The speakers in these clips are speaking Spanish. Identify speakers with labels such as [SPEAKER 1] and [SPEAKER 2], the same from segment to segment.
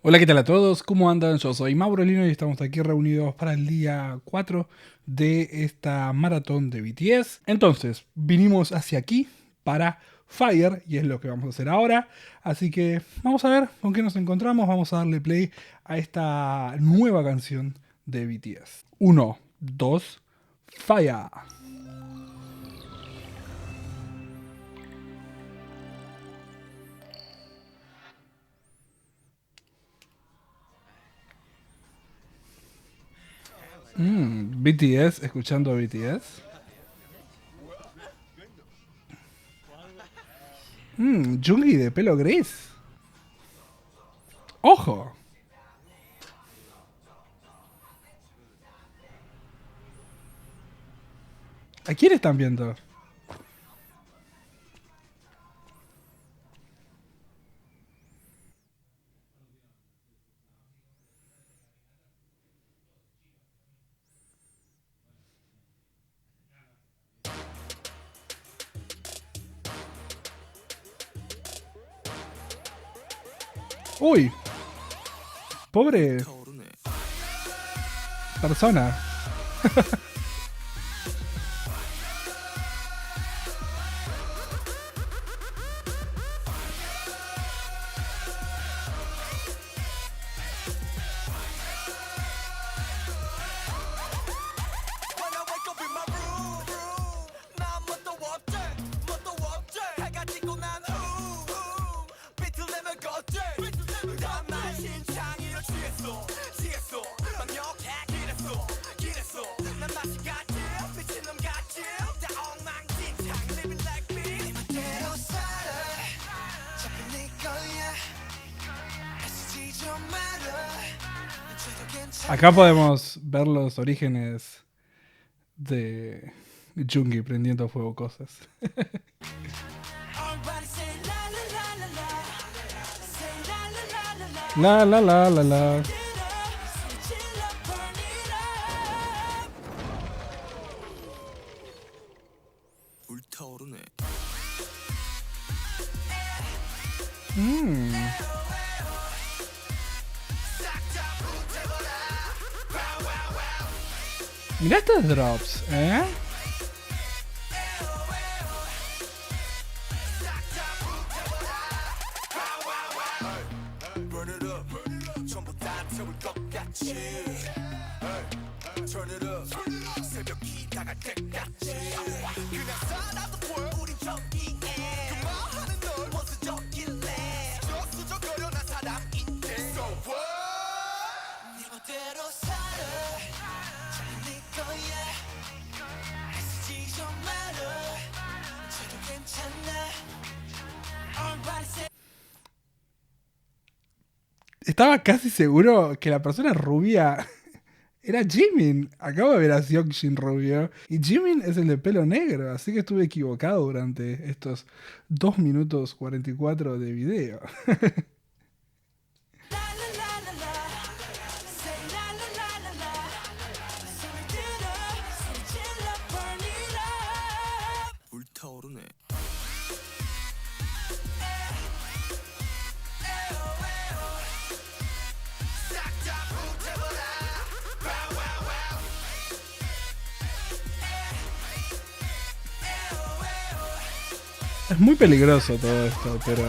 [SPEAKER 1] Hola, ¿qué tal a todos? ¿Cómo andan? Yo soy Mauro Lino y estamos aquí reunidos para el día 4 de esta maratón de BTS. Entonces, vinimos hacia aquí para Fire y es lo que vamos a hacer ahora. Así que vamos a ver con qué nos encontramos. Vamos a darle play a esta nueva canción de BTS. Uno, 2, Fire. BTS, escuchando a BTS. Jungkook de pelo gris. ¡Ojo! ¿A quién están viendo? Uy, pobre persona. Acá podemos ver los orígenes de Jungi prendiendo a fuego cosas. La la la la la. Mm. Mira estos drops, ¿eh? Estaba casi seguro que la persona rubia era Jimin. Acabo de ver a Seokjin rubio. Y Jimin es el de pelo negro. Así que estuve equivocado durante estos 2 minutos 44 de video. Es muy peligroso todo esto, pero...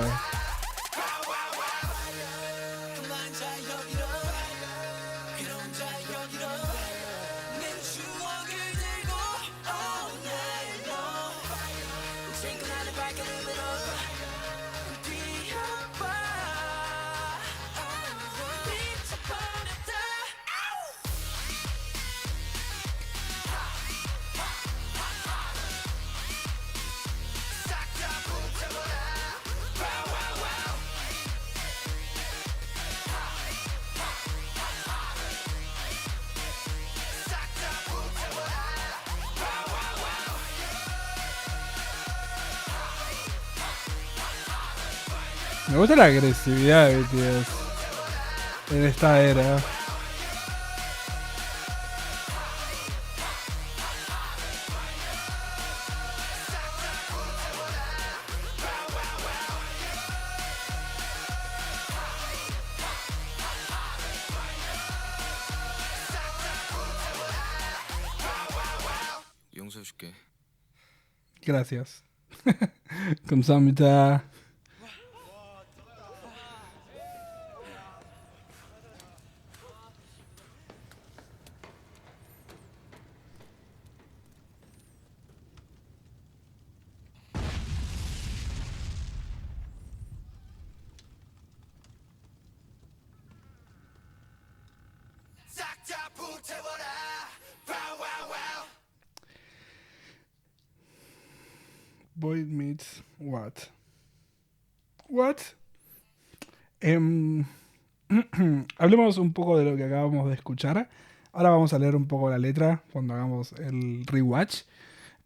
[SPEAKER 1] Me gusta la agresividad de BTS en esta era.
[SPEAKER 2] 줄게.
[SPEAKER 1] Gracias. 감사합니다.
[SPEAKER 2] 싹다 불태워라. 와와와.
[SPEAKER 1] Boy meets what? What? Hablemos un poco de lo que acabamos de escuchar. Ahora vamos a leer un poco la letra cuando hagamos el rewatch.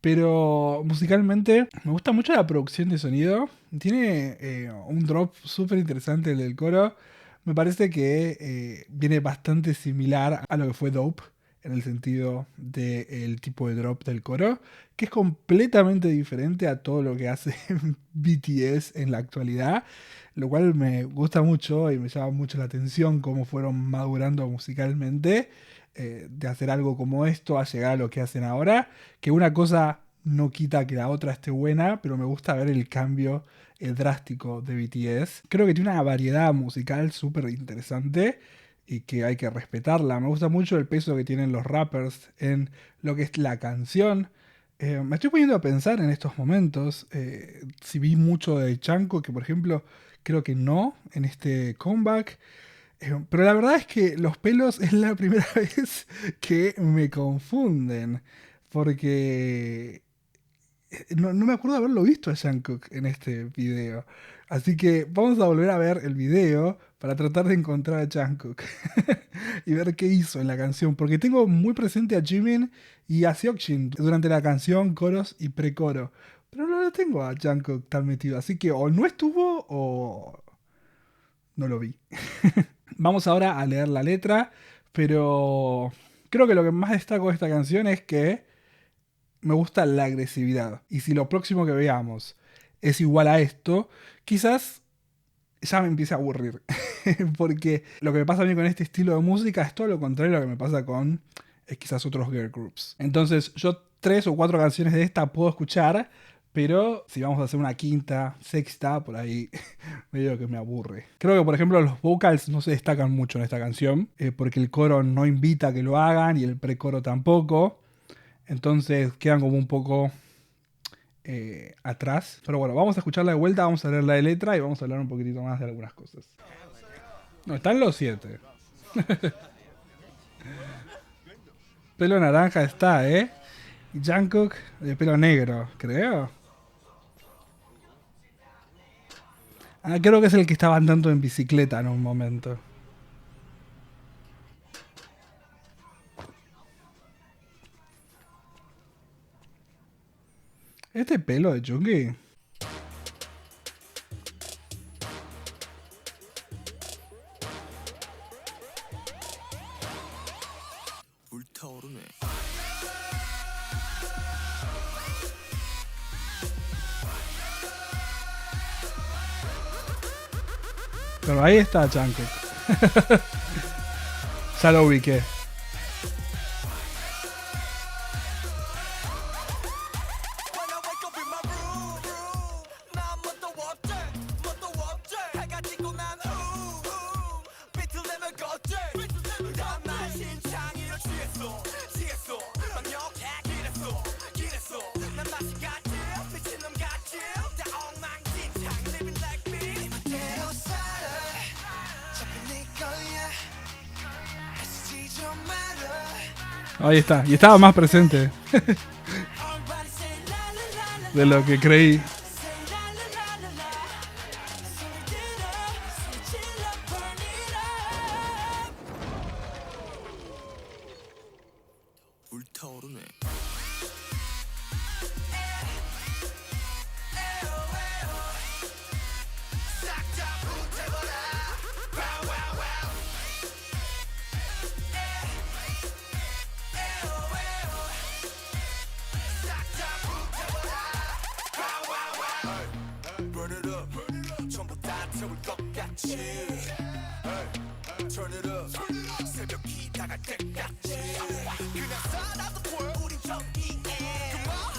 [SPEAKER 1] Pero musicalmente me gusta mucho la producción de sonido. Tiene un drop súper interesante el del coro. Me parece que viene bastante similar a lo que fue Dope, en el sentido del tipo de drop del coro, que es completamente diferente a todo lo que hace BTS en la actualidad, lo cual me gusta mucho y me llama mucho la atención cómo fueron madurando musicalmente, de hacer algo como esto a llegar a lo que hacen ahora, que una cosa no quita que la otra esté buena, pero me gusta ver el cambio drástico de BTS. Creo que tiene una variedad musical súper interesante y que hay que respetarla. Me gusta mucho el peso que tienen los rappers en lo que es la canción. Me estoy poniendo a pensar en estos momentos si vi mucho de Chanko, que por ejemplo creo que no en este comeback. Pero la verdad es que los pelos es la primera vez que me confunden. Porque no me acuerdo de haberlo visto a Jungkook en este video. Así que vamos a volver a ver el video para tratar de encontrar a Jungkook y ver qué hizo en la canción. Porque tengo muy presente a Jimin y a Seokjin durante la canción, coros y precoro. Pero no lo tengo a Jungkook tan metido. Así que o no estuvo o no lo vi. Vamos ahora a leer la letra. Pero creo que lo que más destaco de esta canción es que me gusta la agresividad. Y si lo próximo que veamos es igual a esto, quizás ya me empiece a aburrir. Porque lo que me pasa a mí con este estilo de música es todo lo contrario a lo que me pasa con quizás otros girl groups. Entonces yo 3 o 4 canciones de esta puedo escuchar, pero si vamos a hacer una quinta, sexta, por ahí medio que me aburre. Creo que por ejemplo los vocals no se destacan mucho en esta canción, porque el coro no invita a que lo hagan y el precoro tampoco. Entonces quedan como un poco atrás. Pero bueno, vamos a escucharla de vuelta, vamos a leer la de letra y vamos a hablar un poquitito más de algunas cosas. No, están los 7. Pelo naranja está, ¿eh? Y Jungkook de pelo negro, creo. Ah, creo que es el que estaba andando en bicicleta en un momento. ¿Este pelo de Jungi?
[SPEAKER 2] 불타오르네.
[SPEAKER 1] Pero ahí está Jungkook. Ya lo ubiqué.
[SPEAKER 2] When I wake up in my room, 난 뭣도 없지, 뭣도 없지. 해가 지고 난 비틀 내면 걷지. 난 나의 심장이로 취했어, 취했어. 완벽해 이랬어, 이랬어. 난 맛이 같지, 미친놈 같지. 다 엉망진창, living like me. 이대로 살아, 자꾸 네 거야. 애쓰지 좀 마라.
[SPEAKER 1] Ahí está. Y estaba más presente de lo que creí.
[SPEAKER 2] 불타오르네. Burn it up, 전부 다 태울 것 같이. Turn it up, 새벽이 다갈 때까지. 그냥 살아도 보여 우린 정의해. Come on.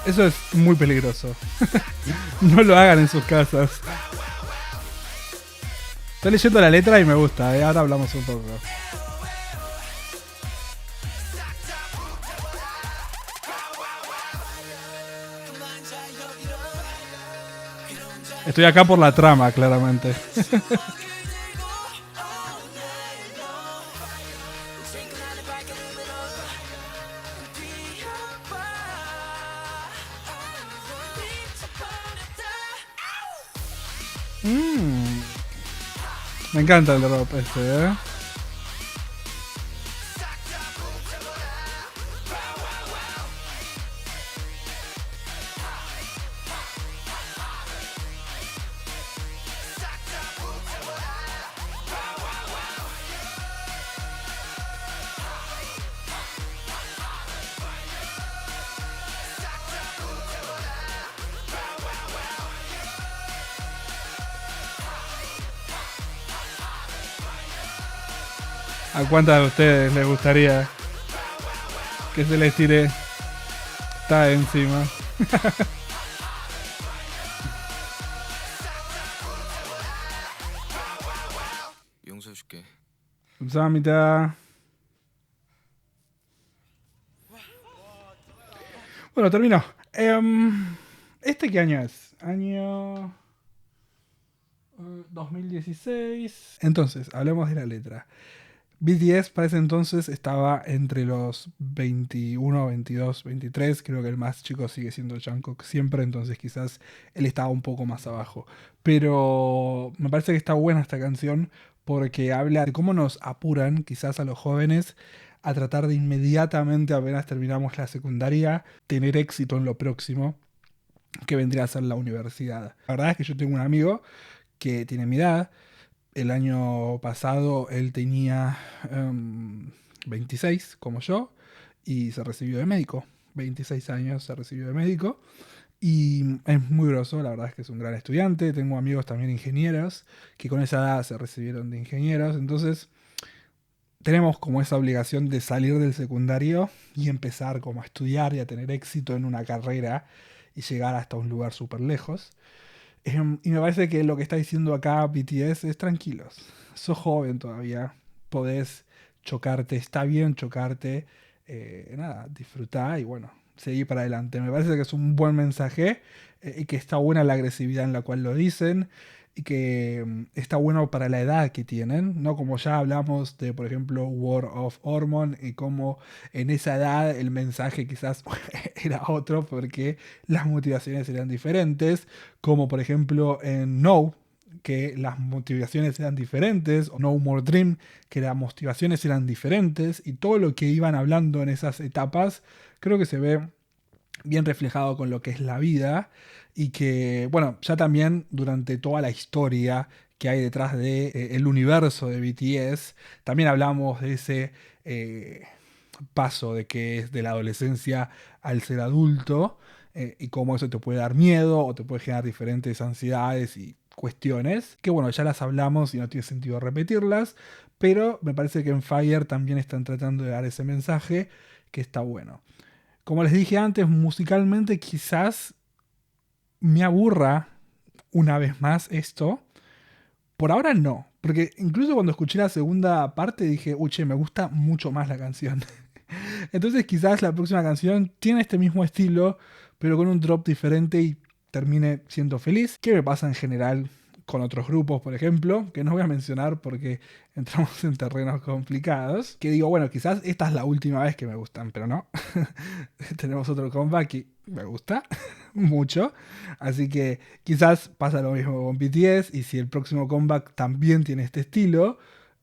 [SPEAKER 1] Eso es muy peligroso. No lo hagan en sus casas. Estoy leyendo la letra y me gusta, ¿eh? Ahora hablamos un poco. Estoy acá por la trama, claramente. Me encanta el drop este, ¿eh? ¿A cuántas de ustedes les gustaría que se les tire? Está encima.
[SPEAKER 3] 용서해줄게.
[SPEAKER 1] 감사합니다. Bueno, terminó. ¿Este qué año es? Año 2016. Entonces, hablemos de la letra. BTS para ese entonces estaba entre los 21, 22, 23. Creo que el más chico sigue siendo Jungkook siempre, entonces quizás él estaba un poco más abajo. Pero me parece que está buena esta canción porque habla de cómo nos apuran quizás a los jóvenes a tratar de inmediatamente, apenas terminamos la secundaria, tener éxito en lo próximo, que vendría a ser la universidad. La verdad es que yo tengo un amigo que tiene mi edad. El año pasado él tenía 26, como yo, y se recibió de médico. 26 años se recibió de médico. Y es muy groso, la verdad es que es un gran estudiante. Tengo amigos también ingenieros que con esa edad se recibieron de ingenieros. Entonces tenemos como esa obligación de salir del secundario y empezar como a estudiar y a tener éxito en una carrera y llegar hasta un lugar súper lejos. Y me parece que lo que está diciendo acá BTS es tranquilos. Sos joven todavía. Podés chocarte. Está bien chocarte. Nada, disfrutá y bueno, seguir para adelante. Me parece que es un buen mensaje y que está buena la agresividad en la cual lo dicen y que está bueno para la edad que tienen, ¿no? Como ya hablamos de, por ejemplo, War of Hormone y cómo en esa edad el mensaje quizás era otro porque las motivaciones eran diferentes, como por ejemplo en No, que las motivaciones eran diferentes, o No More Dream, que las motivaciones eran diferentes, y todo lo que iban hablando en esas etapas, creo que se ve bien reflejado con lo que es la vida, y que, bueno, ya también durante toda la historia que hay detrás de el universo de BTS, también hablamos de ese paso de que es de la adolescencia al ser adulto, y cómo eso te puede dar miedo o te puede generar diferentes ansiedades y cuestiones, que bueno, ya las hablamos y no tiene sentido repetirlas, pero me parece que en Fire también están tratando de dar ese mensaje que está bueno. Como les dije antes, musicalmente quizás me aburra una vez más esto. Por ahora no, porque incluso cuando escuché la segunda parte dije, uy, che, me gusta mucho más la canción. Entonces quizás la próxima canción tiene este mismo estilo, pero con un drop diferente y termine siendo feliz. ¿Qué me pasa en general con otros grupos, por ejemplo? Que no voy a mencionar porque entramos en terrenos complicados. Que digo, bueno, quizás esta es la última vez que me gustan, pero no. Tenemos otro comeback y me gusta mucho. Así que quizás pasa lo mismo con BTS y si el próximo comeback también tiene este estilo,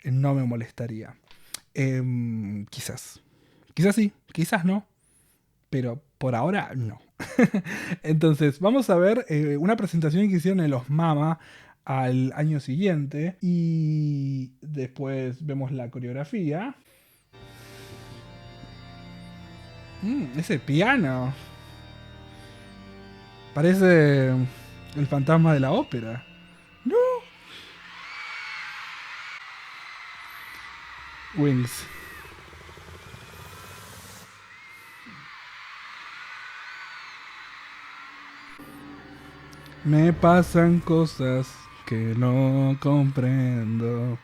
[SPEAKER 1] no me molestaría. Quizás. Quizás sí, quizás no, pero por ahora no. Entonces, vamos a ver una presentación que hicieron en los Mama al año siguiente y después vemos la coreografía. Ese piano. Parece el fantasma de la ópera. No. Wings. Me pasan cosas que no comprendo.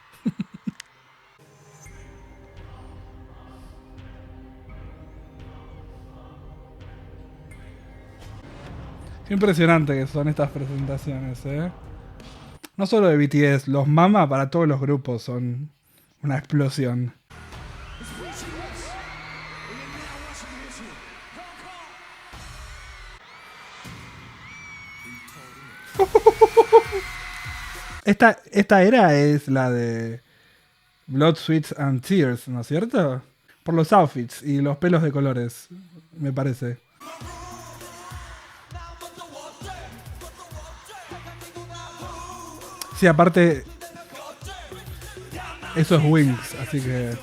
[SPEAKER 1] Qué impresionante que son estas presentaciones, ¿eh? No solo de BTS, los Mama para todos los grupos son una explosión. Esta era es la de Blood, Sweats and Tears, ¿no es cierto? Por los outfits y los pelos de colores, me parece. Sí, aparte, eso es Wings, así que...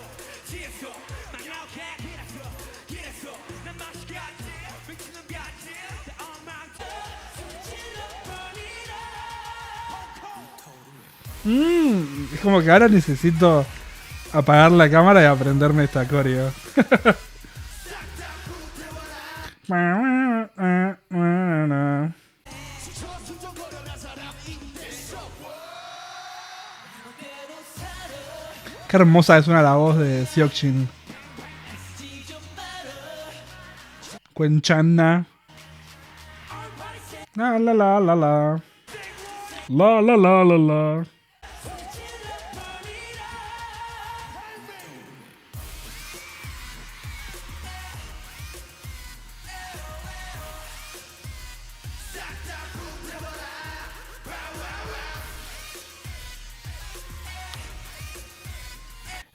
[SPEAKER 1] es como que ahora necesito apagar la cámara y aprenderme esta coreo. Qué hermosa es una la voz de Seokjin. Quenchana. La la la la la. La la la la la.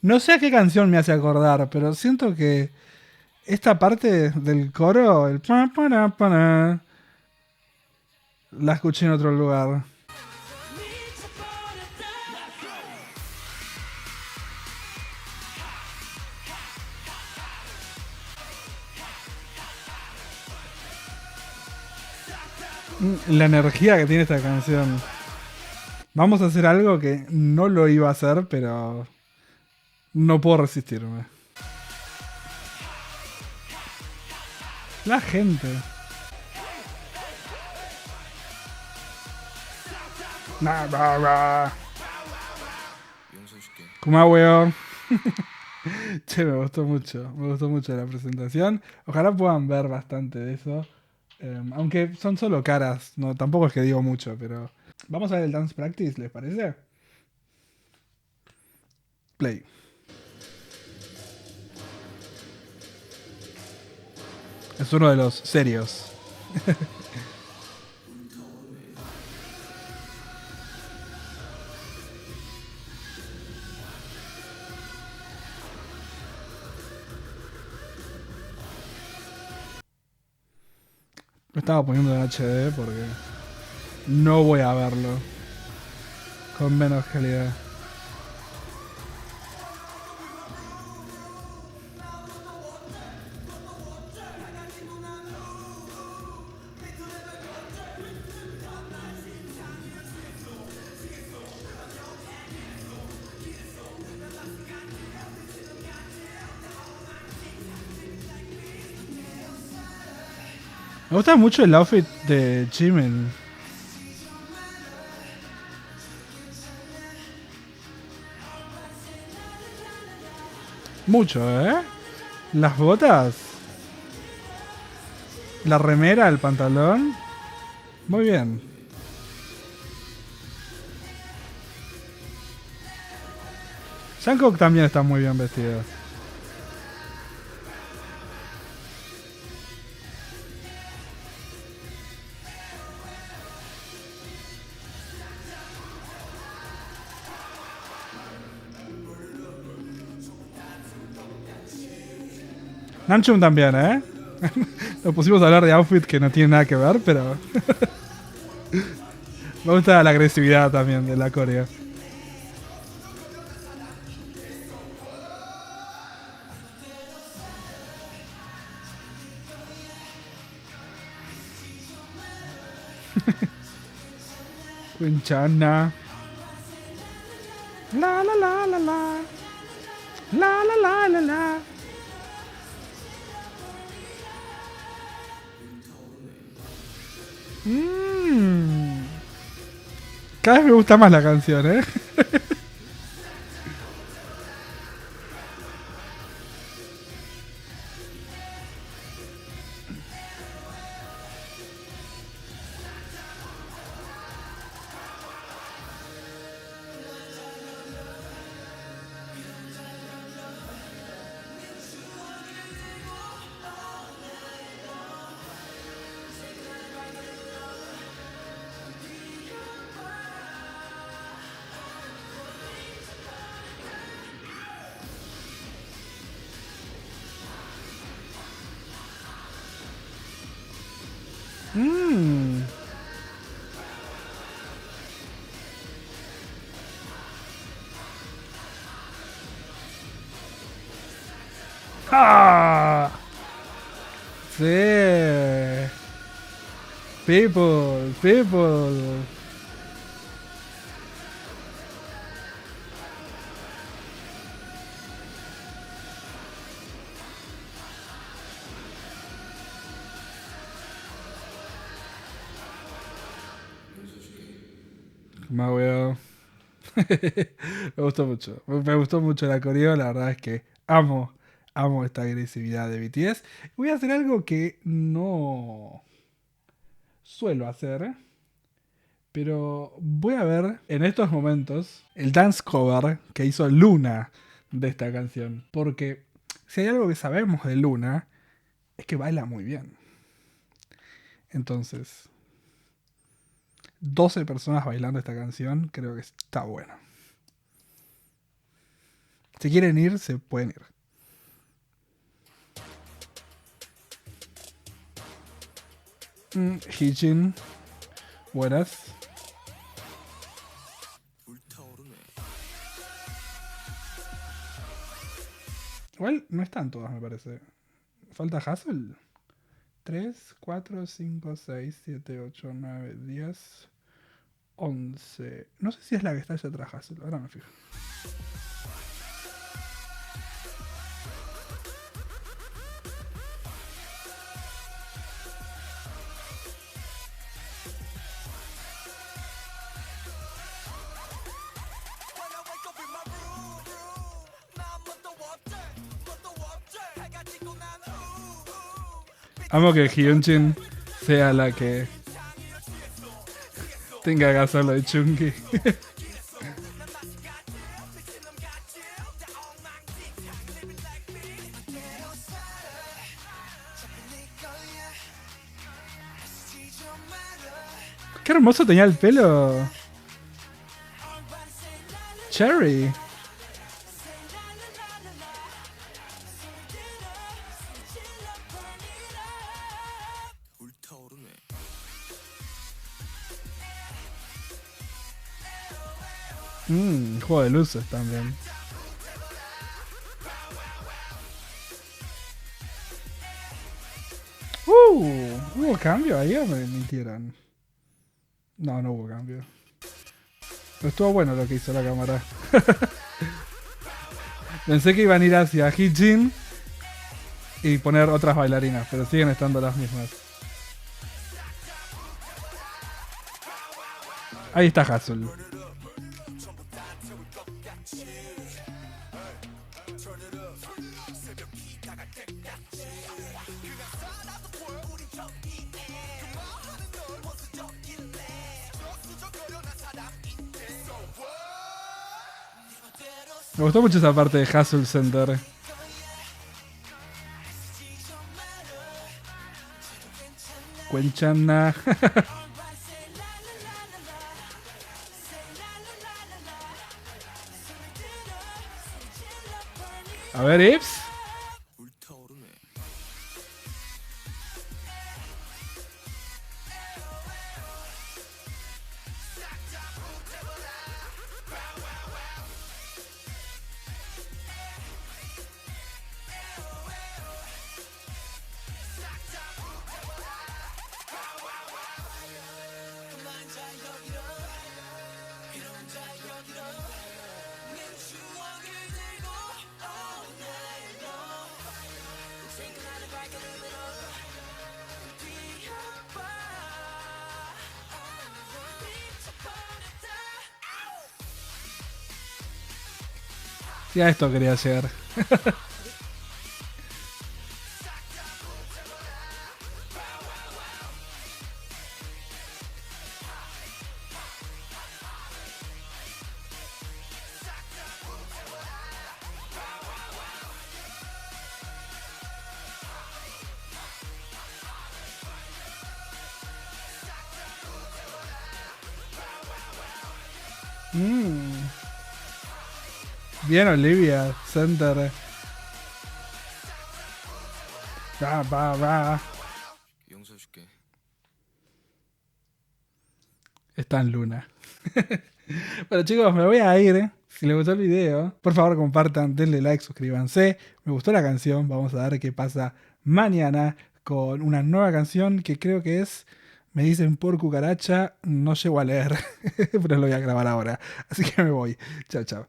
[SPEAKER 1] No sé a qué canción me hace acordar, pero siento que esta parte del coro, el pa, para, para, la escuché en otro lugar. La energía que tiene esta canción. Vamos a hacer algo que no lo iba a hacer, pero no puedo resistirme. La gente.
[SPEAKER 3] 용서해줄게.
[SPEAKER 1] Kumaweo. Che, me gustó mucho la presentación. Ojalá puedan ver bastante de eso. Aunque son solo caras, no, tampoco es que digo mucho, pero... Vamos a ver el Dance Practice, ¿les parece? Play. Es uno de los serios. Lo estaba poniendo en HD porque no voy a verlo con menos calidad. Me gusta mucho el outfit de Jimin. Mucho, ¿eh? Las botas. La remera, el pantalón. Muy bien. Jungkook también está muy bien vestido. Namjoon también, ¿eh? Nos pusimos a hablar de outfit que no tiene nada que ver, pero... Me gusta la agresividad también de la coreo. Quinchana. La la la la la. La la la la la. Mmm. Cada vez me gusta más la canción, ¿eh? Mmm. ¡Ah! Sí. People, people. Más weón. Me gustó mucho. Me gustó mucho la coreo. La verdad es que amo esta agresividad de BTS. Voy a hacer algo que no suelo hacer, pero voy a ver en estos momentos el dance cover que hizo Luna de esta canción. Porque si hay algo que sabemos de Luna, es que baila muy bien. Entonces, 12 personas bailando esta canción, creo que está bueno. Si quieren ir, se pueden ir. Hijin, buenas.
[SPEAKER 3] 불타오르네.
[SPEAKER 1] Igual no están todas, me parece. Falta Hassel. 3, 4, 5, 6, 7, 8, 9, 10, 11. No sé si es la que está allá atrás, Hassel. Ahora me fijo.
[SPEAKER 2] When I wake up in my room, 난 뭣도 없지, 뭣도 없지. 해가 지고 난
[SPEAKER 1] Amo que Hyunchin sea la que tenga que hacerlo de Chunky. Qué hermoso tenía el pelo. Cherry.
[SPEAKER 3] 불타오르네.
[SPEAKER 1] Juego de luces también. ¿Hubo cambio ahí o me mintieron? No, no hubo cambio. Pero estuvo bueno lo que hizo la cámara. Pensé que iban a ir hacia Hijin y poner otras bailarinas, pero siguen estando las mismas. Ahí está Hassel. Me gustó mucho esa parte de Hassel Center. Cuenchana. A ver, Ips.
[SPEAKER 3] 불타오르네.
[SPEAKER 1] Ya esto quería hacer. Bien, Olivia, Center. Va.
[SPEAKER 3] 용서해줄게.
[SPEAKER 1] Está en Luna. Bueno, chicos, me voy a ir. Si les gustó el video, por favor compartan, denle like, suscríbanse. Me gustó la canción. Vamos a ver qué pasa mañana con una nueva canción que creo que es. Me dicen por cucaracha. No llego a leer, pero lo voy a grabar ahora. Así que me voy. Chao, chao.